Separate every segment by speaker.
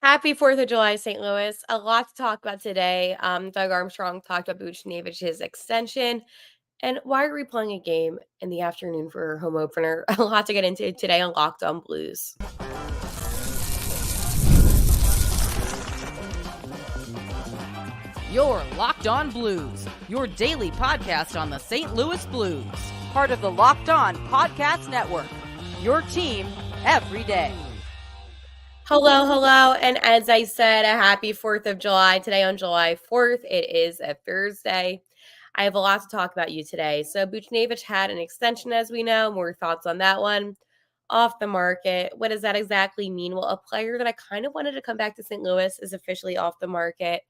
Speaker 1: Happy 4th of July, St. Louis. A lot to talk about today. Doug Armstrong talked about Buchnevich's extension. And why are we playing a game in the afternoon for our home opener? A lot to get into today on Locked On Blues.
Speaker 2: You're Locked On Blues, your daily podcast on the St. Louis Blues. Part of the Locked On Podcast Network, your team every day.
Speaker 1: Hello. And as I said, a happy 4th of July. Today on July 4th, it is a Thursday. I have a lot to talk about you today. So Buchnevich had an extension, as we know. More thoughts on that one. Off the market. What does that exactly mean? Well, a player that I kind of wanted to come back to St. Louis is officially off the market.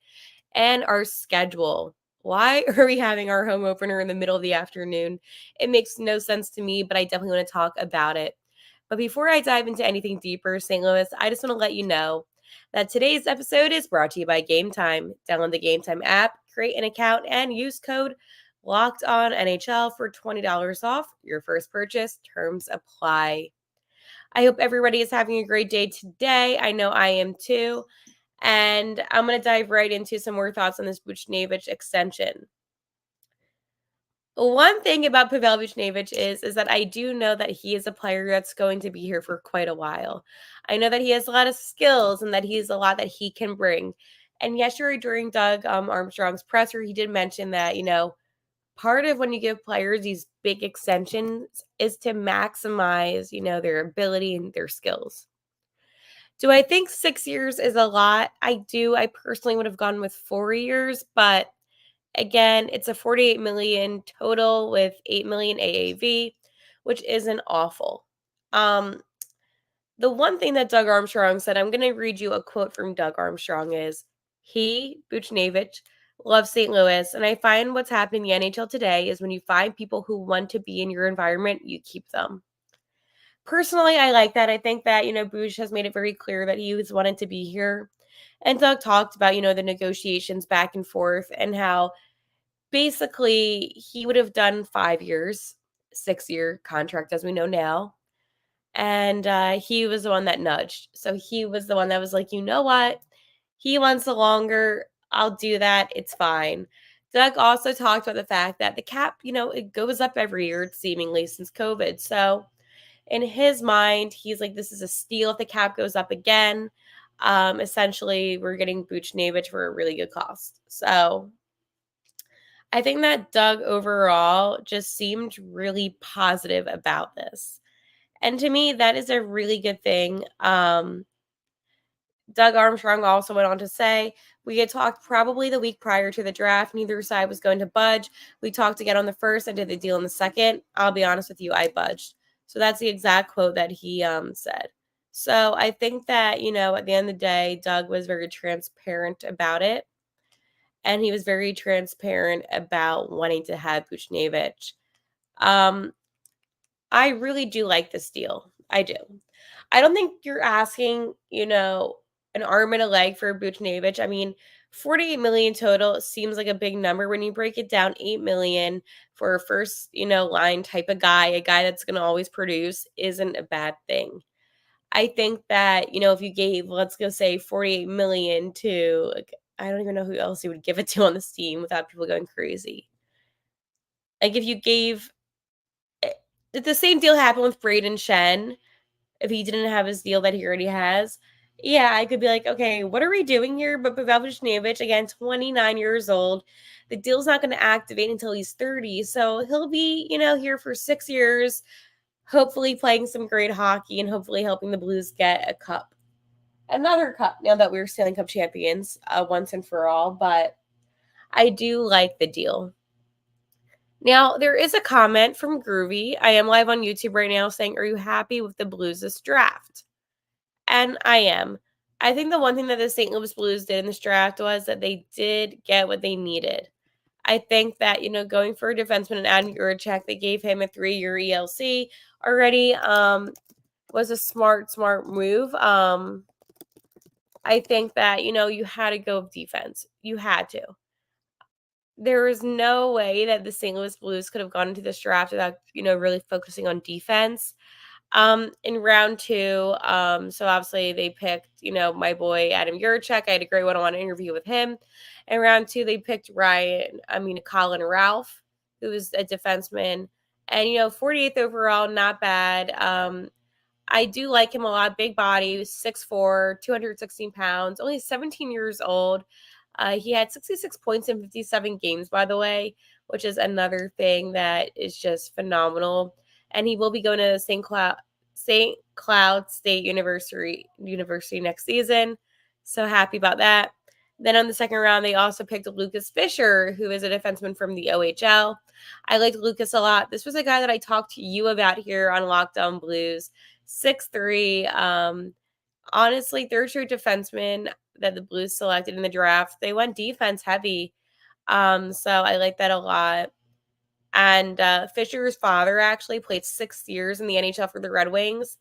Speaker 1: And our schedule. Why are we having our home opener in the middle of the afternoon? It makes no sense to me, but I definitely want to talk about it. But before I dive into anything deeper, St. Louis, I just want to let you know that today's episode is brought to you by Game Time. Download the Game Time app, create an account, and use code LOCKEDONNHL for $20 off your first purchase. Terms apply. I hope everybody is having a great day today. I know I am too. And I'm going to dive right into some more thoughts on this Buchnevich extension. One thing about Pavel Buchnevich is that I do know that he is a player that's going to be here for quite a while. I know that he has a lot of skills and that he's a lot that he can bring. And yesterday during Doug Armstrong's presser, he did mention that, part of when you give players these big extensions is to maximize, their ability and their skills. Do I think 6 years is a lot? I do. I personally would have gone with 4 years, but again, it's a $48 million total with $8 million AAV, which isn't awful. The one thing that Doug Armstrong said, I'm going to read you a quote from Doug Armstrong is, he, Buchnevich, loves St. Louis, and I find what's happening in the NHL today is when you find people who want to be in your environment, you keep them. Personally, I like that. I think that, Bush has made it very clear that he was wanted to be here. And Doug talked about, the negotiations back and forth and how basically he would have done 5 years, 6-year contract as we know now. And he was the one that nudged. So he was the one that was like, you know what? He wants the longer. I'll do that. It's fine. Doug also talked about the fact that the cap, it goes up every year seemingly since COVID. So in his mind, he's like, this is a steal if the cap goes up again. Essentially, we're getting Buchnevich for a really good cost. So I think that Doug overall just seemed really positive about this. And to me, that is a really good thing. Doug Armstrong also went on to say, we had talked probably the week prior to the draft. Neither side was going to budge. We talked again on the first and did the deal on the second. I'll be honest with you, I budged. So that's the exact quote that he said. So I think that, at the end of the day, Doug was very transparent about it. And he was very transparent about wanting to have Buchnevich. I really do like this deal. I do. I don't think you're asking, an arm and a leg for Buchnevich. I mean, 48 million total seems like a big number when you break it down. 8 million for a first, line type of guy, a guy that's going to always produce, isn't a bad thing. I think that, if you gave, let's go say 48 million to, I don't even know who else you would give it to on this team without people going crazy. Like if you gave, did the same deal happen with Braden Shen? If he didn't have his deal that he already has, yeah, I could be like, okay, what are we doing here? But Pavel Buchnevich, again, 29 years old, the deal's not going to activate until he's 30. So he'll be, here for 6 years, hopefully playing some great hockey and hopefully helping the Blues get a cup. Another cup now that we're Stanley Cup champions once and for all. But I do like the deal. Now, there is a comment from Groovy. I am live on YouTube right now saying, are you happy with the Blues' draft? And I am. I think the one thing that the St. Louis Blues did in this draft was that they did get what they needed. I think that, going for a defenseman and Adam Jiricek, they gave him a 3-year ELC already, was a smart move. I think that, you had to go with defense. You had to. There is no way that the St. Louis Blues could have gone into this draft without, really focusing on defense. In round 2, so obviously they picked, my boy Adam Jiricek. I had a great one-on-one interview with him. In round 2, they picked Colin Ralph, who was a defenseman. And 48th overall, not bad. I do like him a lot. Big body, 6'4", 216 pounds, only 17 years old. He had 66 points in 57 games, by the way, which is another thing that is just phenomenal. And he will be going to St. Cloud State University next season. So happy about that. Then on the second round, they also picked Lucas Fisher, who is a defenseman from the OHL. I liked Lucas a lot. This was a guy that I talked to you about here on Locked On Blues. 6'3", honestly, third straight defenseman that the Blues selected in the draft. They went defense heavy. So I like that a lot. And Fisher's father actually played 6 years in the NHL for the Red Wings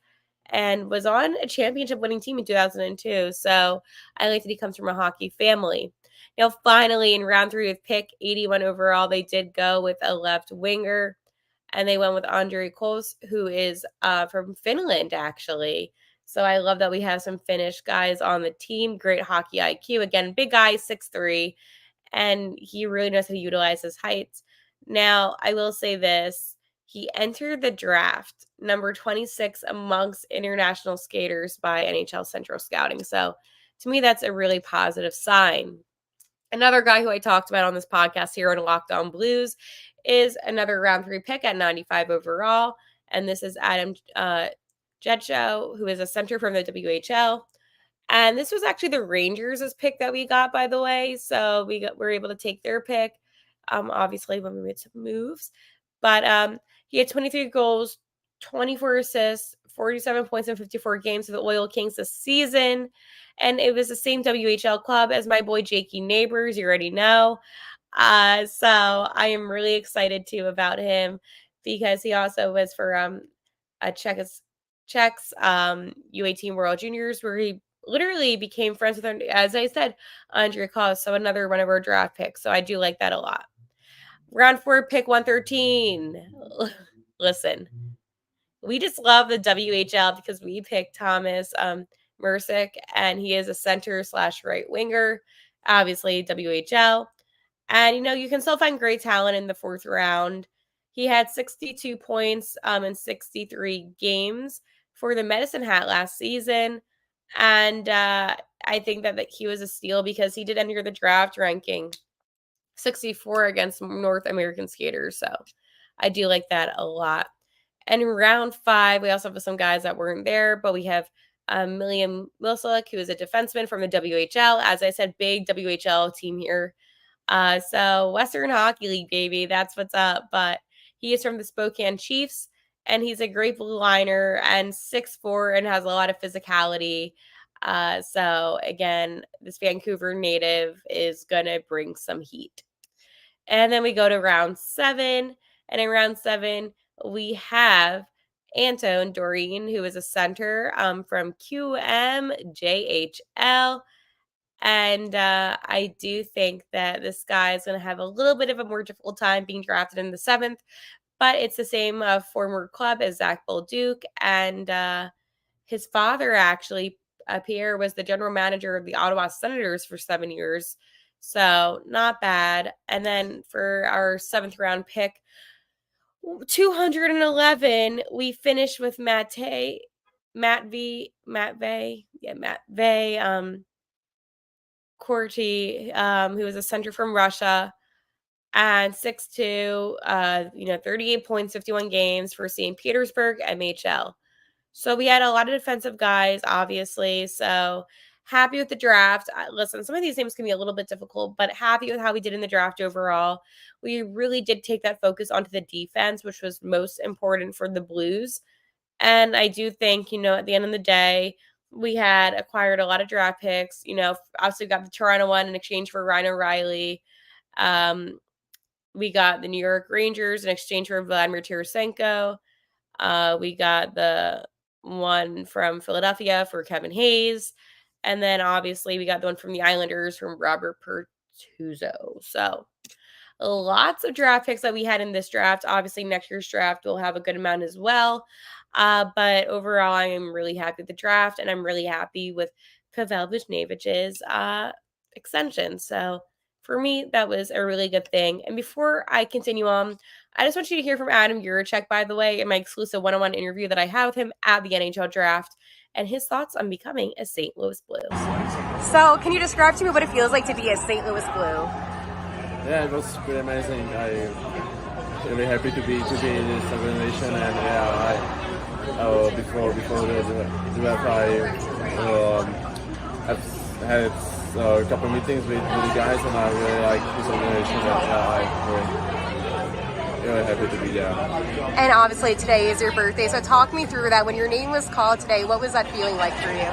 Speaker 1: and was on a championship winning team in 2002. So I like that he comes from a hockey family. Finally, in round 3 with pick 81 overall, they did go with a left winger, and they went with Andre Kos, who is from Finland, actually. So I love that we have some Finnish guys on the team. Great hockey IQ. Again, big guy, 6'3", and he really knows how to utilize his height. Now, I will say this. He entered the draft number 26 amongst international skaters by NHL Central Scouting. So to me, that's a really positive sign. Another guy who I talked about on this podcast here on Locked On Blues is another round 3 pick at 95 overall. And this is Adam Jiricek, who is a center from the WHL. And this was actually the Rangers' pick that we got, by the way. So we were able to take their pick, obviously, when we made some moves. But he had 23 goals, 24 assists, 47 points in 54 games for the Oil Kings this season. And it was the same WHL club as my boy Jakey Neighbors. You already know. So I am really excited, too, about him because he also was for a Czechs U18 World Juniors, where he literally became friends with, as I said, Andre Kos, so another one of our draft picks. So I do like that a lot. Round 4, pick 113. Listen, we just love the WHL because we picked Thomas Mercick, and he is a center / right winger, obviously WHL. And, you can still find great talent in the 4th round. He had 62 points in 63 games for the Medicine Hat last season. And I think that he was a steal because he did enter the draft ranking 64 against North American skaters. So I do like that a lot. And in round 5, we also have some guys that weren't there, but we have Milian Milsalik, who is a defenseman from the WHL. As I said, big WHL team here. So Western Hockey League, baby, that's what's up. But he is from the Spokane Chiefs, and he's a great blue liner and 6'4" and has a lot of physicality. So again, this Vancouver native is gonna bring some heat. And then we go to round 7, and in round 7 we have Anton Doreen, who is a center from QMJHL. And I do think that this guy is going to have a little bit of a more difficult time being drafted in the 7th, but it's the same former club as Zach Bolduc. And his father, actually, Pierre, was the general manager of the Ottawa Senators for 7 years. So not bad. And then for our 7th round pick, 211, we finished with Matt Vey, Corti, who was a center from Russia, and 6'2", 38 points, 51 games for St. Petersburg MHL. So we had a lot of defensive guys, obviously. So happy with the draft. Listen, some of these names can be a little bit difficult, but happy with how we did in the draft overall. We really did take that focus onto the defense, which was most important for the Blues. And I do think, at the end of the day, we had acquired a lot of draft picks. Obviously got the Toronto one in exchange for Ryan O'Reilly. We got the New York Rangers in exchange for Vladimir Tarasenko. We got the one from Philadelphia for Kevin Hayes. And then obviously we got the one from the Islanders from Robert Pertuzzo. So lots of draft picks that we had in this draft. Obviously next year's draft will have a good amount as well. But overall, I am really happy with the draft, and I'm really happy with Pavel Buchnevich's extension. So for me, that was a really good thing. And before I continue on, I just want you to hear from Adam Jiricek, by the way, in my exclusive one-on-one interview that I had with him at the NHL draft, and his thoughts on becoming a St. Louis Blue.
Speaker 3: So, can you describe to me what it feels like to be a St. Louis Blue?
Speaker 4: Yeah, it was pretty amazing. I really happy to be in this organization, and before the draft, I've had a couple of meetings with the guys, and I really like this organization. And I'm really happy to be there.
Speaker 3: And obviously today is your birthday, so talk me through that. When your name was called today, what was that feeling like for you?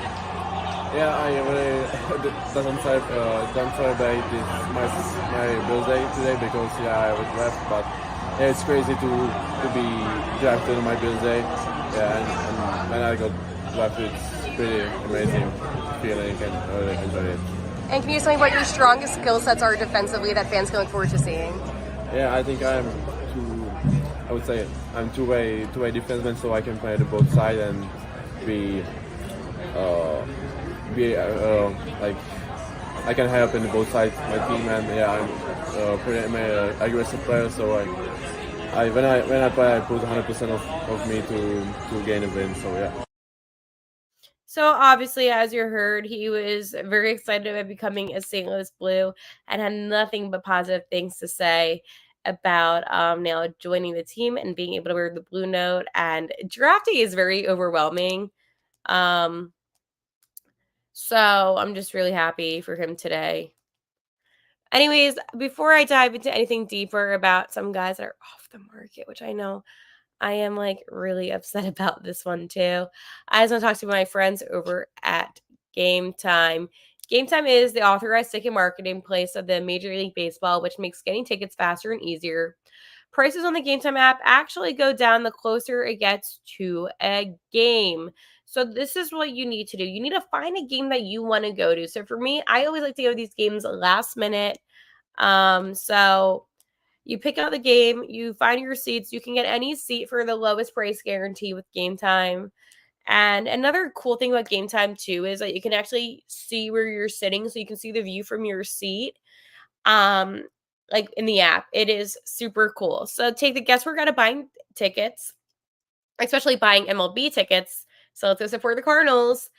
Speaker 4: Yeah, I really don't celebrate my birthday today because I was left, but yeah, it's crazy to be drafted on my birthday. Yeah, and when I got drafted, it's pretty amazing feeling, and I really enjoy it.
Speaker 3: And can you tell me what your strongest skill sets are defensively that fans can look forward to seeing?
Speaker 4: Yeah, I think I'm two-way defenseman, so I can play the both sides and be like I can help in both sides my team, and yeah, I'm I'm an aggressive player, so when I play, I put 100% of me to gain a win. So yeah.
Speaker 1: So obviously, as you heard, he was very excited about becoming a St. Louis Blue and had nothing but positive things to say about now joining the team and being able to wear the blue note. And drafting is very overwhelming. So I'm just really happy for him today. Anyways, before I dive into anything deeper about some guys that are off the market, which I know I am like really upset about this one too, I just want to talk to my friends over at Game Time. Game Time is the authorized ticket marketing place of the Major League Baseball, which makes getting tickets faster and easier. Prices on the Game Time app actually go down the closer it gets to a game. So this is what you need to do. You need to find a game that you want to go to. So for me, I always like to go to these games last minute. So you pick out the game, you find your seats. You can get any seat for the lowest price guarantee with Game Time. And another cool thing about Game Time too is that you can actually see where you're sitting, so you can see the view from your seat. Like in the app. It is super cool. So take the guesswork out of buying tickets, especially buying MLB tickets. So let's go support the Cardinals.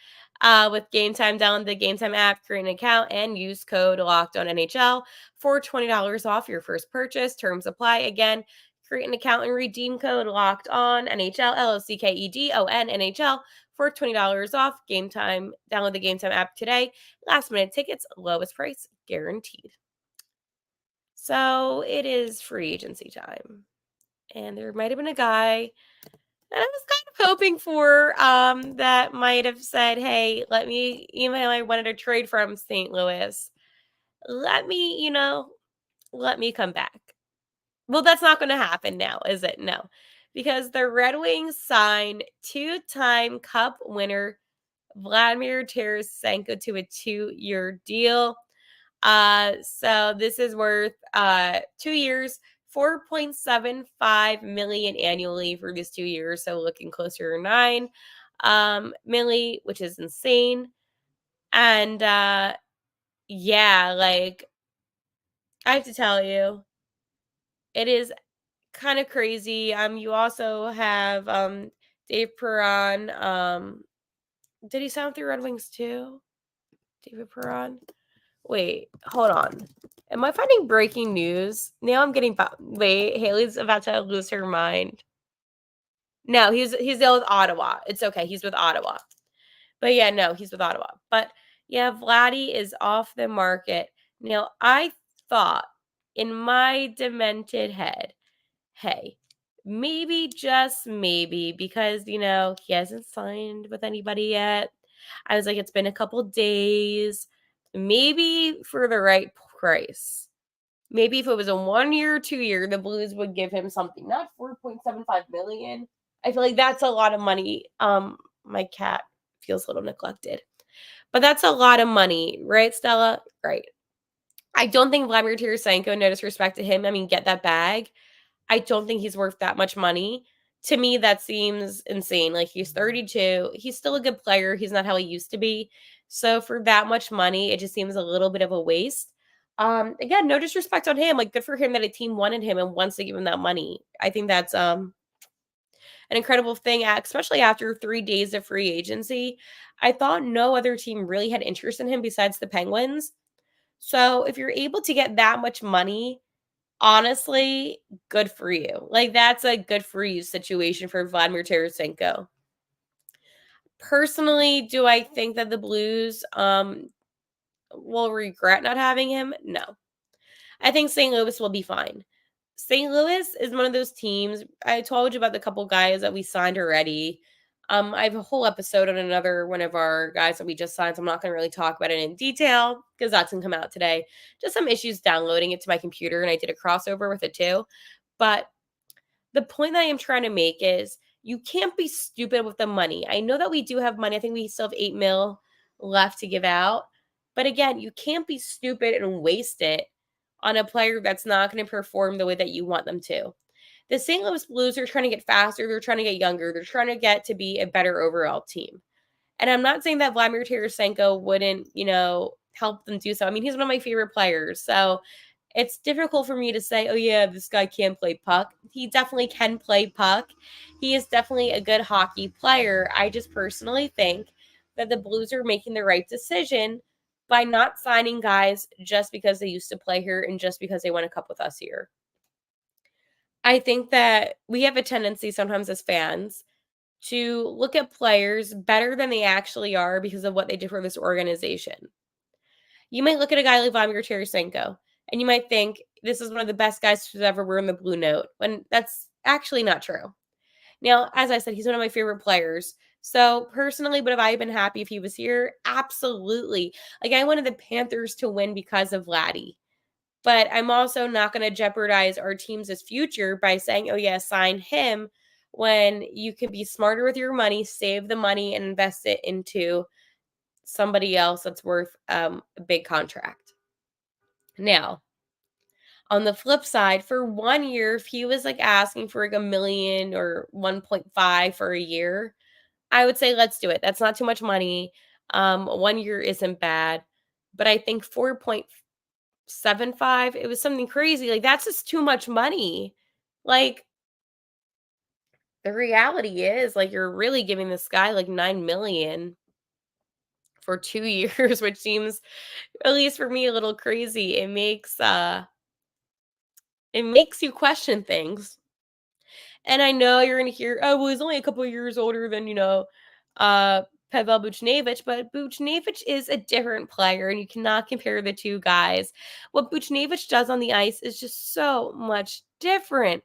Speaker 1: With Game Time, download the Game Time app, create an account, and use code LOCKEDONNHL for $20 off your first purchase. Terms apply. Again, create an account and redeem code LOCKEDONNHL, LOCKEDONNHL for $20 off. Game Time. Download the Game Time app today. Last minute tickets, lowest price guaranteed. So it is free agency time. And there might have been a guy that I was kind of hoping for that might have said, hey, even though I wanted to trade from St. Louis, let me come back. Well, that's not going to happen now, is it? No. Because the Red Wings signed two-time Cup winner Vladimir Tarasenko to a 2-year deal. So this is worth 2 years, $4.75 million annually for these 2 years. So looking closer to 9 milli, which is insane. And yeah, like I have to tell you, it is kind of crazy. You also have Dave Perron. Did he sign with the Red Wings too? David Perron? Wait, hold on. Am I finding breaking news? Now I'm getting wait, Haley's about to lose her mind. No, he's dealt with Ottawa. It's okay. He's with Ottawa. But yeah, no, he's with Ottawa. But yeah, Vladdy is off the market. Now, I thought in my demented head, hey, maybe, just maybe, because, he hasn't signed with anybody yet. I was like, it's been a couple days. Maybe for the right price. Maybe if it was a 1 year or 2 year, the Blues would give him something. Not $4.75 million. I feel like that's a lot of money. My cat feels a little neglected. But that's a lot of money, right, Stella? Right. I don't think Vladimir Tarasenko, no disrespect to him, get that bag. I don't think he's worth that much money To me, that seems insane. Like, he's 32. He's still a good player. He's not how he used to be. So for that much money, it just seems a little bit of a waste. Again, no disrespect on him. Like, good for him that a team wanted him and wants to give him that money. I think that's an incredible thing, especially after 3 days of free agency. I thought no other team really had interest in him besides the Penguins. So if you're able to get that much money, honestly, good for you. Like, that's a good for you situation for Vladimir Tarasenko. Personally, do I think that the Blues will regret not having him? No. I think St. Louis will be fine. St. Louis is one of those teams. I told you about the couple guys that we signed already. I have a whole episode on another one of our guys that we just signed, so I'm not going to really talk about it in detail because that's going to come out today. Just some issues downloading it to my computer, and I did a crossover with it too. But the point that I am trying to make is you can't be stupid with the money. I know that we do have money. I think we still have 8 mil left to give out. But again, you can't be stupid and waste it on a player that's not going to perform the way that you want them to. The St. Louis Blues are trying to get faster. They're trying to get younger. They're trying to get to be a better overall team. And I'm not saying that Vladimir Tarasenko wouldn't, help them do so. I mean, he's one of my favorite players. So it's difficult for me to say, oh, yeah, this guy can't play puck. He definitely can play puck. He is definitely a good hockey player. I just personally think that the Blues are making the right decision by not signing guys just because they used to play here and just because they won a cup with us here. I think that we have a tendency sometimes as fans to look at players better than they actually are because of what they did for this organization. You might look at a guy like Vladimir Tarasenko, and you might think this is one of the best guys who's ever worn the blue note, when that's actually not true. Now, as I said, he's one of my favorite players. So personally, would have I been happy if he was here? Absolutely. Like, I wanted the Panthers to win because of Vladdy. But I'm also not going to jeopardize our team's future by saying, oh, yeah, sign him, when you can be smarter with your money, save the money, and invest it into somebody else that's worth a big contract. Now, on the flip side, for 1 year, if he was like asking for like $1 million or 1.5 for a year, I would say let's do it. That's not too much money. 1 year isn't bad, but I think 4.75, it was something crazy. Like, that's just too much money. Like, the reality is, like, you're really giving this guy like 9 million for 2 years, which seems, at least for me, a little crazy. It makes you question things. And I know you're gonna hear, oh, well, he's only a couple of years older than, uh, Pavel Buchnevich, but Buchnevich is a different player, and you cannot compare the two guys. What Buchnevich does on the ice is just so much different.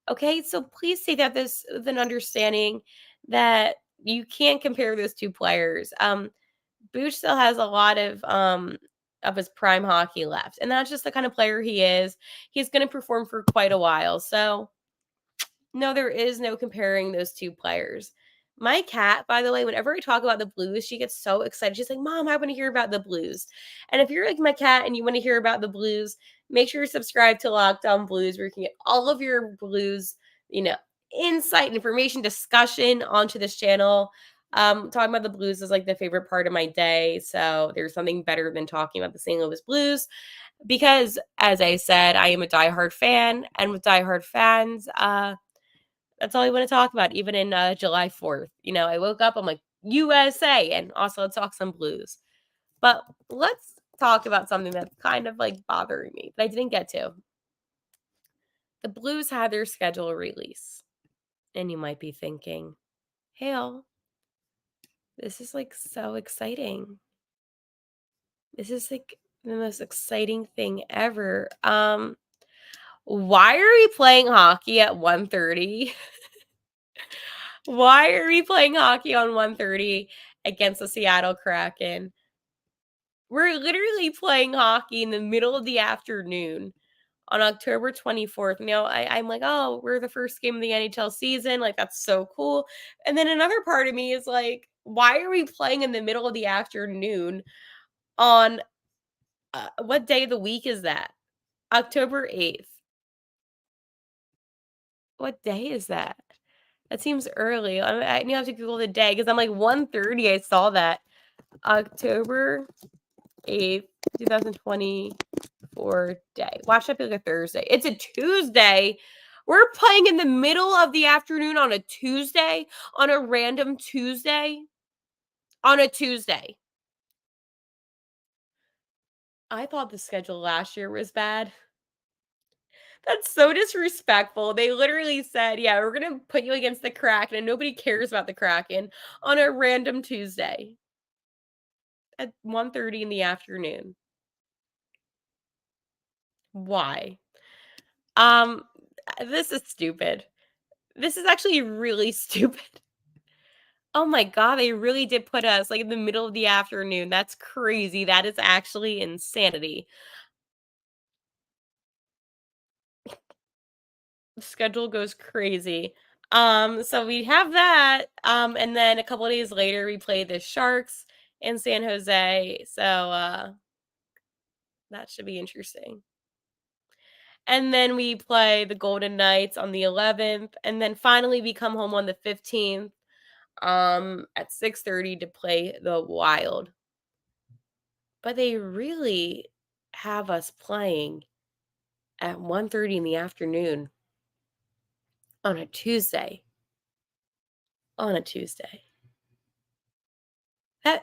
Speaker 1: Okay, so please take that this with an understanding that you can't compare those two players. Buch still has a lot of his prime hockey left, and that's just the kind of player he is. He's going to perform for quite a while. So no, there is no comparing those two players. My cat, by the way, whenever I talk about the Blues, she gets so excited. She's like, Mom, I want to hear about the Blues. And if you're like my cat and you want to hear about the Blues, make sure you subscribe to Locked On Blues, where you can get all of your Blues, insight, information, discussion onto this channel. Talking about the Blues is like the favorite part of my day. So there's something better than talking about the St. Louis Blues, because, as I said, I am a diehard fan. And with diehard fans, that's all I want to talk about, even in July 4th. I woke up, I'm like, USA, and also let's talk some Blues. But let's talk about something that's kind of like bothering me that I didn't get to. The Blues had their schedule release. And you might be thinking, Hale, this is like so exciting. This is like the most exciting thing ever. Why are we playing hockey at 1:30? Why are we playing hockey on 1:30 against the Seattle Kraken? We're literally playing hockey in the middle of the afternoon on October 24th. I'm like, oh, we're the first game of the NHL season. Like, that's so cool. And then another part of me is like, why are we playing in the middle of the afternoon on what day of the week is that? October 8th. What day is that? That seems early. I need to have to Google the day because I'm like 1:30. I saw that. October 8th, 2024 day. Why should I pick a Thursday? It's a Tuesday. We're playing in the middle of the afternoon on a Tuesday, on a random Tuesday, on a Tuesday. I thought the schedule last year was bad. That's so disrespectful. They literally said, yeah, we're going to put you against the Kraken, and nobody cares about the Kraken on a random Tuesday at 1:30 in the afternoon. Why? Um, this is stupid. This is actually really stupid. Oh my god, they really did put us, like, in the middle of the afternoon. That's crazy. That is actually insanity. The schedule goes crazy. So we have that, and then a couple of days later, we play the Sharks in San Jose, so, that should be interesting. And then we play the Golden Knights on the 11th, and then finally we come home on the 15th, at 6:30 to play the Wild. But they really have us playing at 1:30 in the afternoon on a Tuesday. On a Tuesday.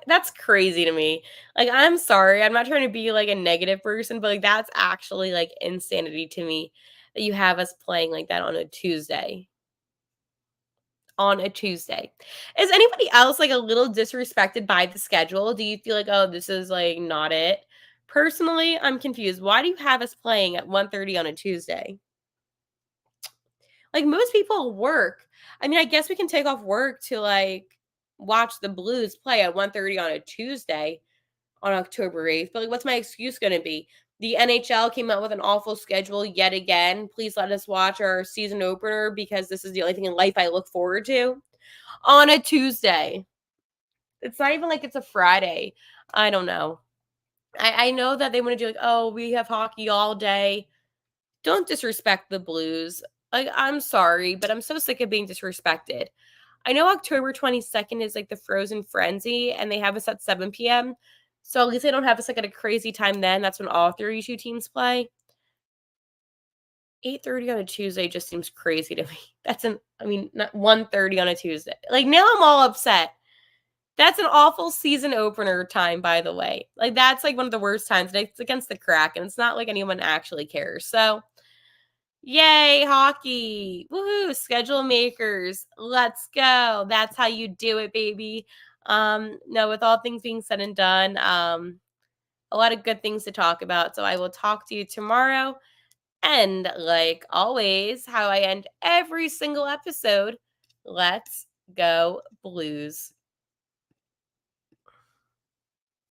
Speaker 1: That's crazy to me. Like, I'm sorry, I'm not trying to be, like, a negative person, but, like, that's actually, like, insanity to me that you have us playing like that on a Tuesday. On a Tuesday. Is anybody else, like, a little disrespected by the schedule? Do you feel like, "Oh, this is, like, not it?" Personally, I'm confused. Why do you have us playing at 1:30 on a Tuesday? Like, most people work. I mean, I guess we can take off work to, like, watch the Blues play at 1:30 on a Tuesday on October 8th, but, like, what's my excuse gonna be? The NHL came out with an awful schedule yet again. Please let us watch our season opener because this is the only thing in life I look forward to on a Tuesday. It's not even like it's a Friday. I don't know. I know that they wanna do, like, "Oh, we have hockey all day." Don't disrespect the Blues. Like, I'm sorry, but I'm so sick of being disrespected. I know October 22nd is, like, the Frozen Frenzy, and they have us at 7 PM. So at least they don't have us, like, at a crazy time then. That's when all 32 teams play. 8:30 on a Tuesday just seems crazy to me. Not 1:30 on a Tuesday. Like, now I'm all upset. That's an awful season opener time, by the way. Like, that's, like, one of the worst times, and it's against the Kraken. It's not like anyone actually cares. So, yay, hockey. Woohoo, schedule makers. Let's go. That's how you do it, baby. No, with all things being said and done, a lot of good things to talk about. So I will talk to you tomorrow. And like always, how I end every single episode, let's go Blues.